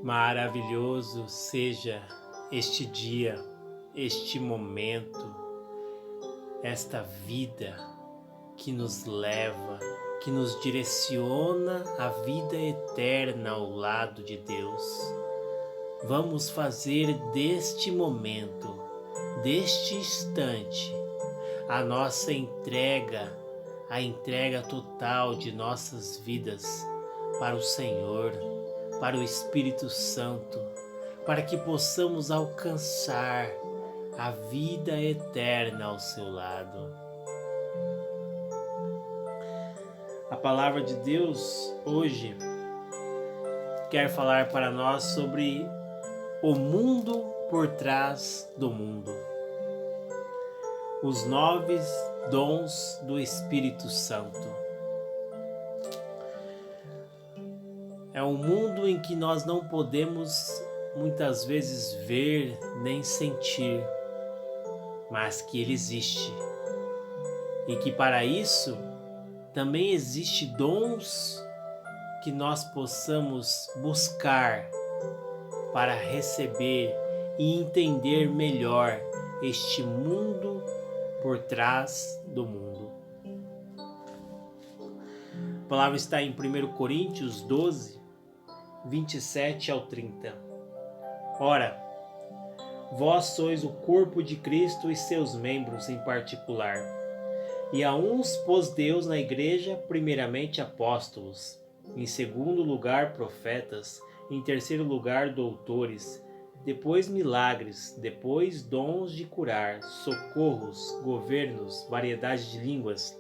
Maravilhoso seja este dia, este momento, esta vida que nos leva, que nos direciona à vida eterna ao lado de Deus. Vamos fazer deste momento, deste instante, a nossa entrega, a entrega total de nossas vidas para o Senhor, para o Espírito Santo, para que possamos alcançar a vida eterna ao seu lado. A palavra de Deus hoje quer falar para nós sobre o mundo por trás do mundo. Os 9 dons do Espírito Santo. É um mundo em que nós não podemos muitas vezes ver nem sentir, mas que ele existe. E que para isso também existe dons que nós possamos buscar para receber e entender melhor este mundo por trás do mundo. A palavra está em 1 Coríntios 12, 27 ao 30. Ora, vós sois o corpo de Cristo e seus membros em particular. E a uns pôs Deus na igreja, primeiramente apóstolos, em segundo lugar profetas, em terceiro lugar doutores, depois milagres, depois dons de curar, socorros, governos, variedade de línguas.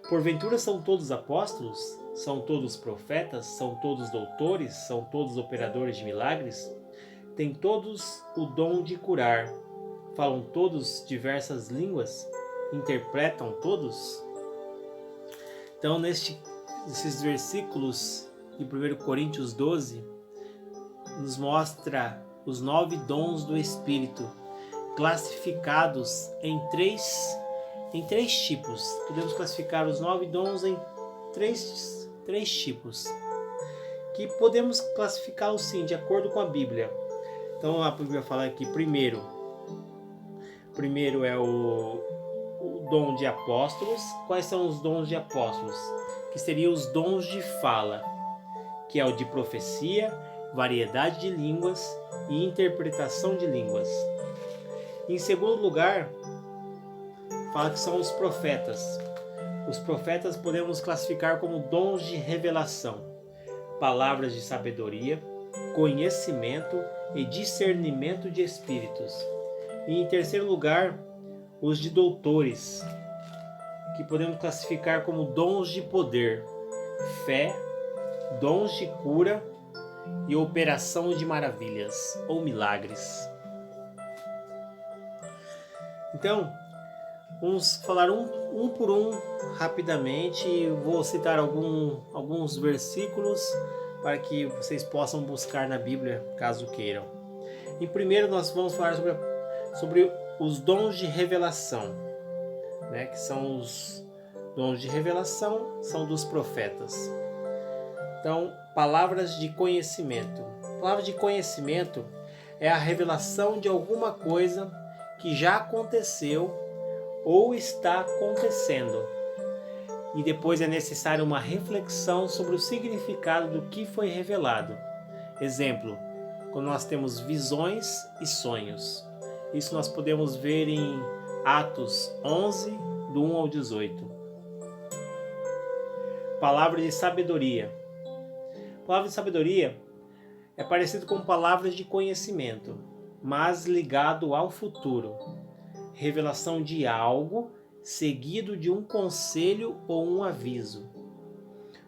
Porventura são todos apóstolos? São todos profetas? São todos doutores? São todos operadores de milagres? Têm todos o dom de curar? Falam todos diversas línguas? Interpretam todos? Então, nesses versículos de 1 Coríntios 12, nos mostra os 9 dons do Espírito, classificados em três tipos. Podemos classificar os 9 dons em três tipos, que podemos classificá-los sim, de acordo com a Bíblia. Então a Bíblia fala aqui, primeiro é o dom de apóstolos. Quais são os dons de apóstolos? Que seriam os dons de fala, que é o de profecia, variedade de línguas e interpretação de línguas. Em segundo lugar, fala que são os profetas. Os profetas podemos classificar como dons de revelação, palavras de sabedoria, conhecimento e discernimento de espíritos. E em terceiro lugar, os de doutores, que podemos classificar como dons de poder, fé, dons de cura e operação de maravilhas ou milagres. Então, vamos falar um por um rapidamente. Vou citar alguns versículos para que vocês possam buscar na Bíblia, caso queiram. Em primeiro, nós vamos falar sobre os dons de revelação, né? Que são os dons de revelação, são dos profetas. Então, palavras de conhecimento. Palavra de conhecimento é a revelação de alguma coisa que já aconteceu ou está acontecendo. E depois é necessário uma reflexão sobre o significado do que foi revelado. Exemplo, quando nós temos visões e sonhos. Isso nós podemos ver em Atos 11, do 1 ao 18. Palavra de sabedoria. Palavra de sabedoria é parecido com palavras de conhecimento, mas ligado ao futuro. Revelação de algo seguido de um conselho ou um aviso.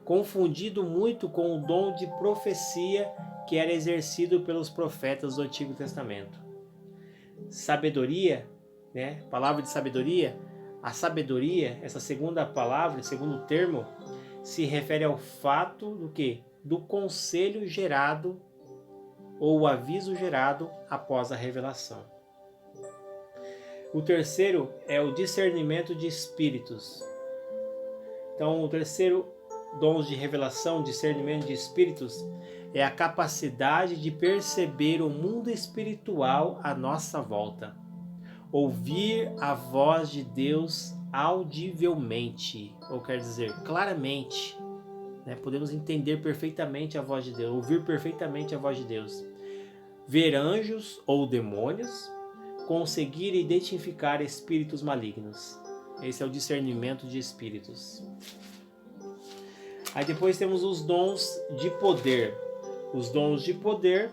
Confundido muito com o dom de profecia que era exercido pelos profetas do Antigo Testamento. Sabedoria, né? Palavra de sabedoria. A sabedoria, essa segunda palavra, segundo termo, se refere ao fato do quê? Do conselho gerado ou o aviso gerado após a revelação. O terceiro é o discernimento de espíritos. Então, o terceiro dons de revelação, discernimento de espíritos, é a capacidade de perceber o mundo espiritual à nossa volta. Ouvir a voz de Deus audivelmente, ou quer dizer, claramente. Né? Podemos entender perfeitamente a voz de Deus, ouvir perfeitamente a voz de Deus. Ver anjos ou demônios, conseguir identificar espíritos malignos. Esse é o discernimento de espíritos. Aí depois temos os dons de poder. Os dons de poder,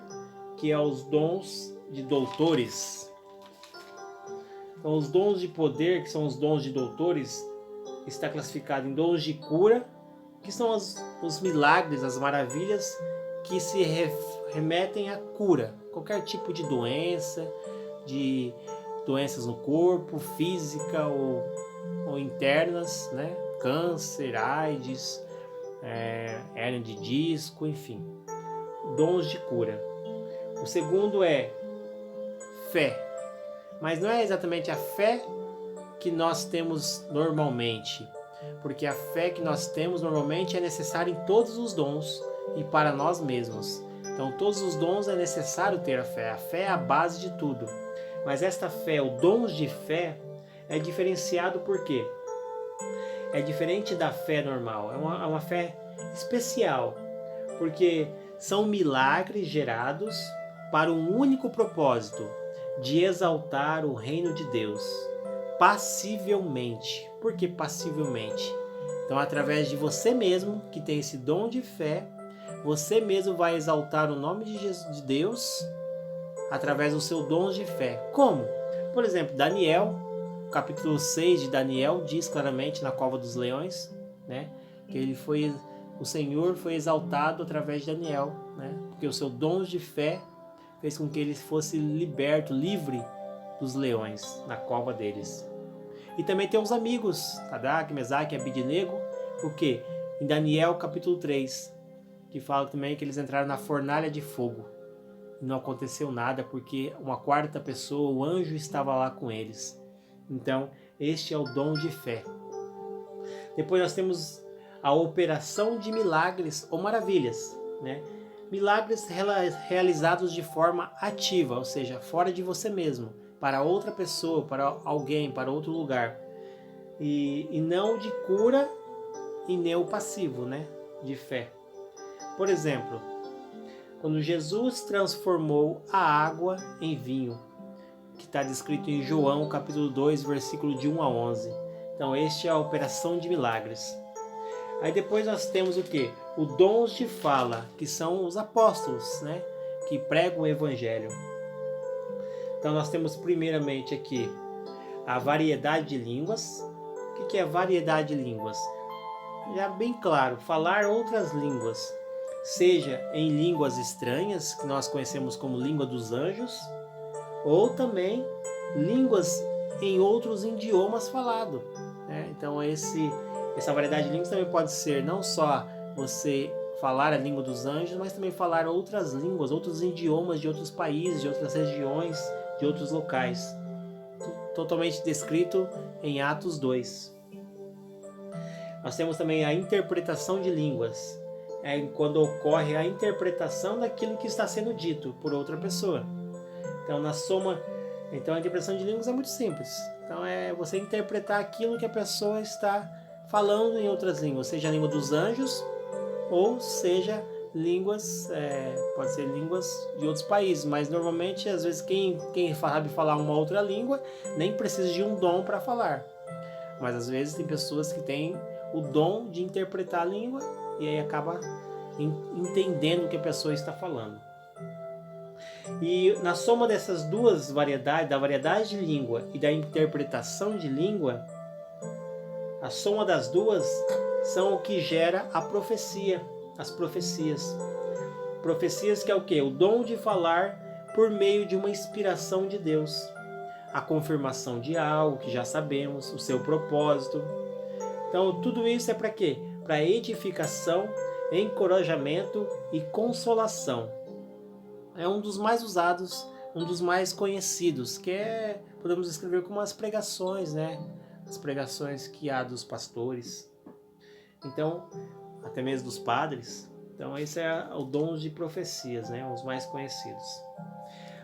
que é os dons de doutores. Então, os dons de poder, que são os dons de doutores, está classificado em dons de cura, que são os milagres, as maravilhas que se remetem à cura. Qualquer tipo de doenças no corpo, física ou internas, né? Câncer, AIDS, hérnia de disco, enfim. Dons de cura. O segundo é fé. Mas não é exatamente a fé que nós temos normalmente. Porque a fé que nós temos normalmente é necessária em todos os dons e para nós mesmos. Então, todos os dons é necessário ter a fé. A fé é a base de tudo. Mas esta fé, o dom de fé, é diferenciado por quê? É diferente da fé normal. É uma fé especial. Porque são milagres gerados para um único propósito, de exaltar o reino de Deus. Passivelmente. Por que passivelmente? Então, através de você mesmo, que tem esse dom de fé, você mesmo vai exaltar o nome de Deus através dos seus dons de fé. Como? Por exemplo, Daniel, capítulo 6 de Daniel, diz claramente na cova dos leões, né, que o Senhor foi exaltado através de Daniel, né, porque o seu dom de fé fez com que ele fosse liberto, livre dos leões na cova deles. E também tem os amigos, Sadraque, Mesaque e Abednego, porque em Daniel capítulo 3, que fala também que eles entraram na fornalha de fogo. E não aconteceu nada porque uma quarta pessoa, o anjo, estava lá com eles. Então, este é o dom de fé. Depois nós temos a operação de milagres ou maravilhas, né? Milagres realizados de forma ativa, ou seja, fora de você mesmo, para outra pessoa, para alguém, para outro lugar. E não de cura e nem o passivo, né? De fé. Por exemplo, quando Jesus transformou a água em vinho, que está descrito em João capítulo 2, versículo de 1 a 11. Então, este é a operação de milagres. Aí depois nós temos o quê? O dons de fala, que são os apóstolos, né? Que pregam o evangelho. Então nós temos primeiramente aqui a variedade de línguas. O que é variedade de línguas? Já bem claro, falar outras línguas, seja em línguas estranhas, que nós conhecemos como língua dos anjos, ou também línguas em outros idiomas falados. Né? Então essa variedade de línguas também pode ser não só você falar a língua dos anjos, mas também falar outras línguas, outros idiomas de outros países, de outras regiões, de outros locais. Totalmente descrito em Atos 2. Nós temos também a interpretação de línguas. É quando ocorre a interpretação daquilo que está sendo dito por outra pessoa. Então a interpretação de línguas é muito simples. Então é você interpretar aquilo que a pessoa está falando em outras línguas, seja a língua dos anjos ou seja línguas, pode ser línguas de outros países, mas normalmente às vezes quem sabe falar uma outra língua nem precisa de um dom para falar. Mas às vezes tem pessoas que têm o dom de interpretar a língua e aí acaba entendendo o que a pessoa está falando. E na soma dessas duas variedades, da variedade de língua e da interpretação de língua, a soma das duas são o que gera a profecia, as profecias. Profecias que é o quê? O dom de falar por meio de uma inspiração de Deus. A confirmação de algo que já sabemos, o seu propósito. Então tudo isso é para quê? Para edificação, encorajamento e consolação. É um dos mais usados, um dos mais conhecidos, que podemos escrever como as pregações, né? As pregações que há dos pastores. Então, até mesmo dos padres. Então esse é o dom de profecias, né? Os mais conhecidos.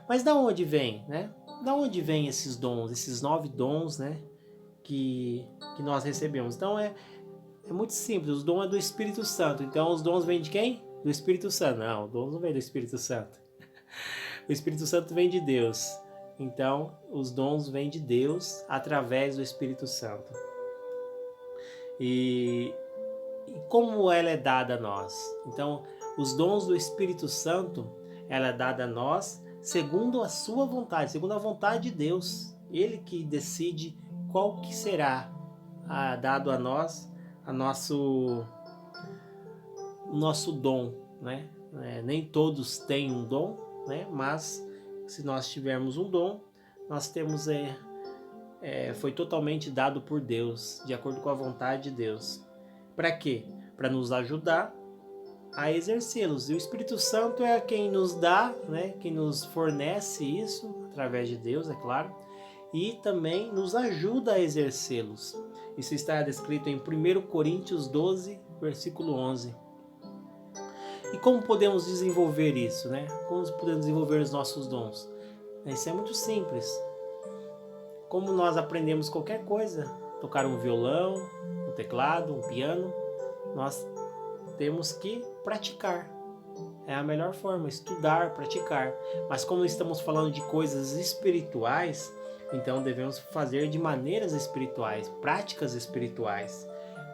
Mas da onde vem, né? Da onde vem esses dons, esses 9 dons, né? Que nós recebemos. Então é muito simples, o dom é do Espírito Santo. Então os dons vêm de quem? Do Espírito Santo. Não, o dom não vem do Espírito Santo. O Espírito Santo vem de Deus. Então os dons vêm de Deus através do Espírito Santo. E como ela é dada a nós? Então os dons do Espírito Santo, ela é dada a nós segundo a sua vontade, segundo a vontade de Deus. Ele que decide qual que será dado a nós, nosso dom, né? Nem todos têm um dom, né? Mas se nós tivermos um dom, nós temos foi totalmente dado por Deus, de acordo com a vontade de Deus. Para quê? Para nos ajudar a exercê-los. E o Espírito Santo é quem nos dá, né? Quem nos fornece isso, através de Deus, é claro, e também nos ajuda a exercê-los. Isso está descrito em 1 Coríntios 12, versículo 11. E como podemos desenvolver isso, né? Como podemos desenvolver os nossos dons? Isso é muito simples. Como nós aprendemos qualquer coisa, tocar um violão, um teclado, um piano, nós temos que praticar. É a melhor forma, estudar, praticar. Mas como estamos falando de coisas espirituais, então devemos fazer de maneiras espirituais, práticas espirituais.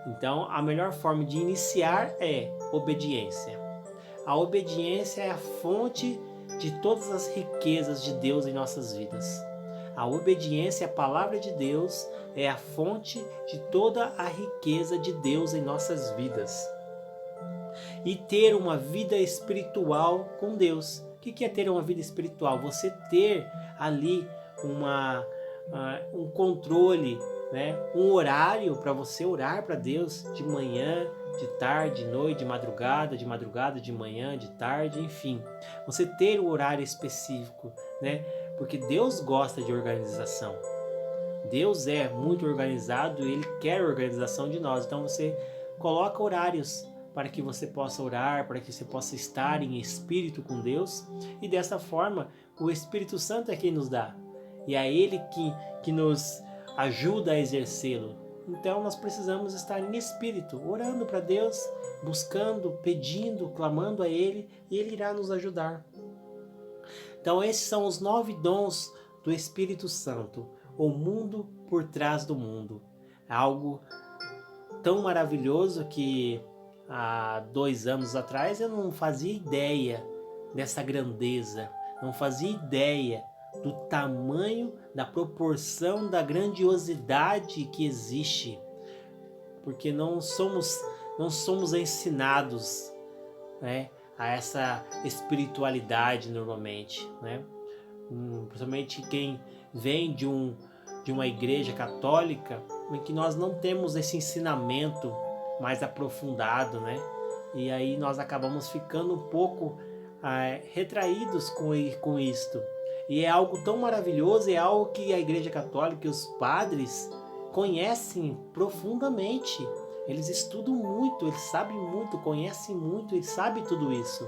Então a melhor forma de iniciar é obediência. A obediência é a fonte de todas as riquezas de Deus em nossas vidas. A obediência à palavra de Deus é a fonte de toda a riqueza de Deus em nossas vidas. E ter uma vida espiritual com Deus. O que é ter uma vida espiritual? Você ter ali um controle, né? Um horário para você orar para Deus de manhã, de tarde, de noite, de madrugada, de manhã, de tarde, enfim. Você ter o horário específico, né? Porque Deus gosta de organização. Deus é muito organizado e Ele quer a organização de nós. Então você coloca horários para que você possa orar, para que você possa estar em espírito com Deus. E dessa forma, o Espírito Santo é quem nos dá. E é Ele que nos ajuda a exercê-lo. Então nós precisamos estar em espírito, orando para Deus, buscando, pedindo, clamando a Ele, e Ele irá nos ajudar. Então esses são os 9 dons do Espírito Santo, o mundo por trás do mundo. É algo tão maravilhoso que há 2 anos atrás eu não fazia ideia dessa grandeza, não fazia ideia do tamanho, da proporção, da grandiosidade que existe, porque não somos ensinados, né, a essa espiritualidade normalmente, né? Principalmente quem vem de uma igreja católica, em que nós não temos esse ensinamento mais aprofundado, né? E aí nós acabamos ficando um pouco retraídos com isto. E é algo tão maravilhoso, é algo que a Igreja Católica e os padres conhecem profundamente. Eles estudam muito, eles sabem muito, conhecem muito, eles sabem tudo isso.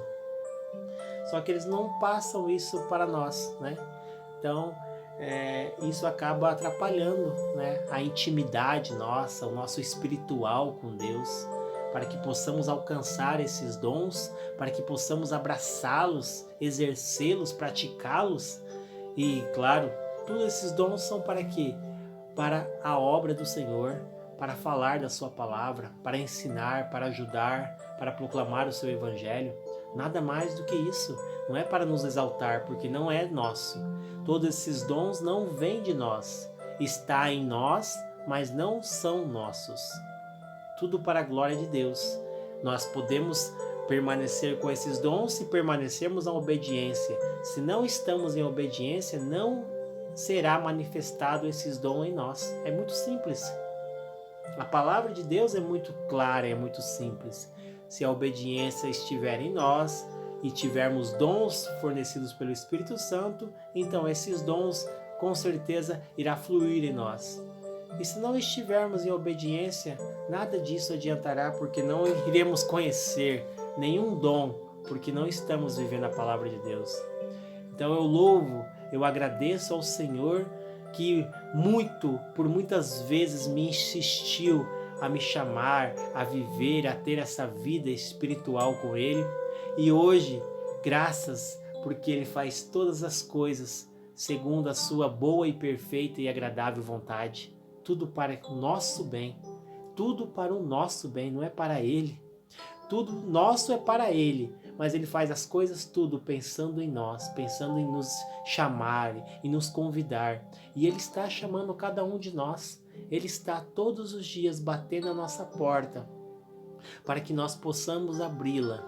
Só que eles não passam isso para nós, né? Então, isso acaba atrapalhando, né, a intimidade nossa, o nosso espiritual com Deus, para que possamos alcançar esses dons, para que possamos abraçá-los, exercê-los, praticá-los. E, claro, todos esses dons são para quê? Para a obra do Senhor, para falar da sua palavra, para ensinar, para ajudar, para proclamar o seu evangelho. Nada mais do que isso. Não é para nos exaltar, porque não é nosso. Todos esses dons não vêm de nós. Está em nós, mas não são nossos. Tudo para a glória de Deus. Nós podemos permanecer com esses dons se permanecermos na obediência. Se não estamos em obediência, não será manifestado esses dons em nós. É muito simples. A palavra de Deus é muito clara, é muito simples. Se a obediência estiver em nós e tivermos dons fornecidos pelo Espírito Santo, então esses dons com certeza irá fluir em nós. E se não estivermos em obediência, nada disso adiantará, porque não iremos conhecer nenhum dom, porque não estamos vivendo a palavra de Deus. Então eu louvo, eu agradeço ao Senhor que por muitas vezes me insistiu a me chamar, a viver, a ter essa vida espiritual com Ele. E hoje, graças porque Ele faz todas as coisas segundo a sua boa e perfeita e agradável vontade. Tudo para o nosso bem. Tudo para o nosso bem, não é para Ele. Tudo nosso é para Ele, mas Ele faz as coisas tudo pensando em nós, pensando em nos chamar e nos convidar. E Ele está chamando cada um de nós. Ele está todos os dias batendo a nossa porta para que nós possamos abri-la,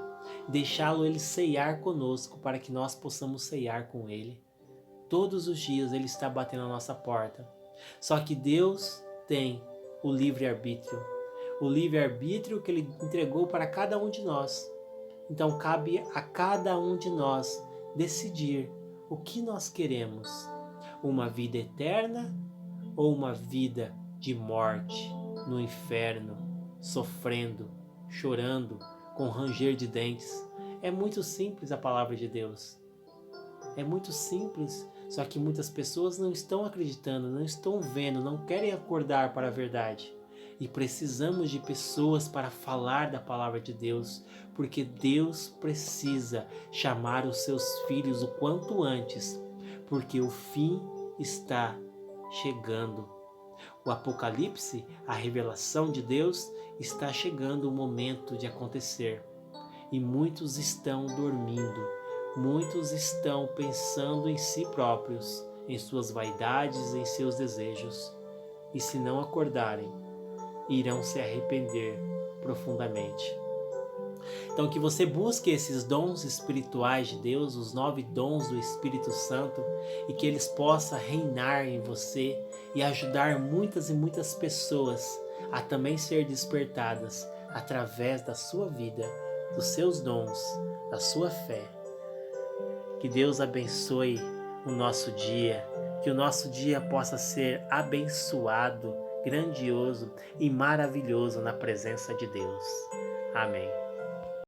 deixá-lo Ele ceiar conosco, para que nós possamos ceiar com Ele. Todos os dias Ele está batendo a nossa porta. Só que Deus tem o livre-arbítrio. O livre-arbítrio que Ele entregou para cada um de nós. Então cabe a cada um de nós decidir o que nós queremos. Uma vida eterna ou uma vida de morte no inferno, sofrendo, chorando, com ranger de dentes. É muito simples a palavra de Deus. É muito simples, só que muitas pessoas não estão acreditando, não estão vendo, não querem acordar para a verdade. E precisamos de pessoas para falar da palavra de Deus, porque Deus precisa chamar os seus filhos o quanto antes, porque o fim está chegando. O Apocalipse, a revelação de Deus, está chegando o momento de acontecer. E muitos estão dormindo, muitos estão pensando em si próprios, em suas vaidades, em seus desejos. E se não acordarem, irão se arrepender profundamente. Então que você busque esses dons espirituais de Deus, os 9 dons do Espírito Santo, e que eles possam reinar em você e ajudar muitas e muitas pessoas a também ser despertadas através da sua vida, dos seus dons, da sua fé. Que Deus abençoe o nosso dia, que o nosso dia possa ser abençoado, grandioso e maravilhoso na presença de Deus. Amém.